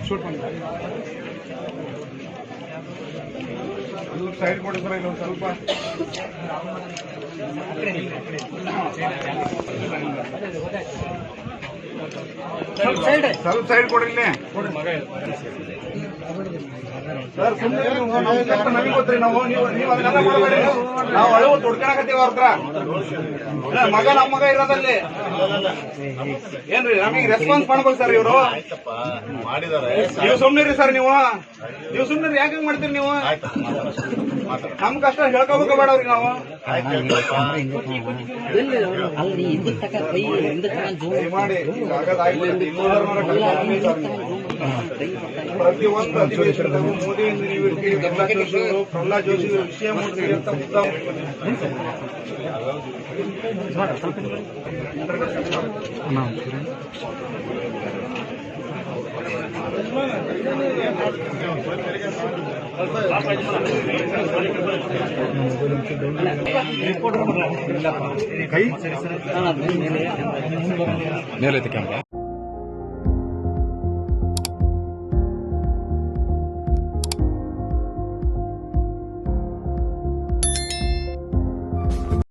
Shoot ಮಾಡಿ side ಕೊಡಿ sir ಇನ್ನೊಂದು ಸ್ವಲ್ಪ ಸ್ವಲ್ಪ ಸೈಡ್ ಕೊಡ್ರಿ ಸರ್. ಸುಮ್ಮನೆ ನಮಗೆ ಗೊತ್ತ್ರಿ, ನಾವು ನೀವು ಅದನ್ನೆಲ್ಲ ಮಾಡಬೇಡಿ. ನಾವು ಅಳವು ತೊಡ್ಕೊಳಕತ್ತೀವಿ ಅವ್ರ ಹತ್ರ. ಮಗ ನಮ್ಮ ಮಗ ಇರೋದಲ್ಲಿ ಏನ್ರಿ ನಮಗೆ ರೆಸ್ಪಾನ್ಸ್ ಮಾಡ್ಬೇಕು ಸರ್. ಇವರು ನೀವು ಸುಮ್ನಿರಿ ಸರ್. ನೀವು ಸುಮ್ನಿರಿ. ಯಾಕೆ ಮಾಡ್ತೀರಿ ನೀವು? ನಮ್ ಕಷ್ಟ ಹೇಳ್ಕೋಬೇಕು ಬೇಡವ್ರಿ ನಾವು. ಮಾಡಿ ಪ್ರತಿಯೊಂದು ಅಧಿವೇಶನದಲ್ಲೂ ಮೋದಿ ಪ್ರಹ್ಲಾದ್ ಜೋಶಿ ವಿಷಯ ಮೂಡಿಸಿ ಅಂತ ಮೇಲೆ ಕ್ಯಾಮ್ರಾ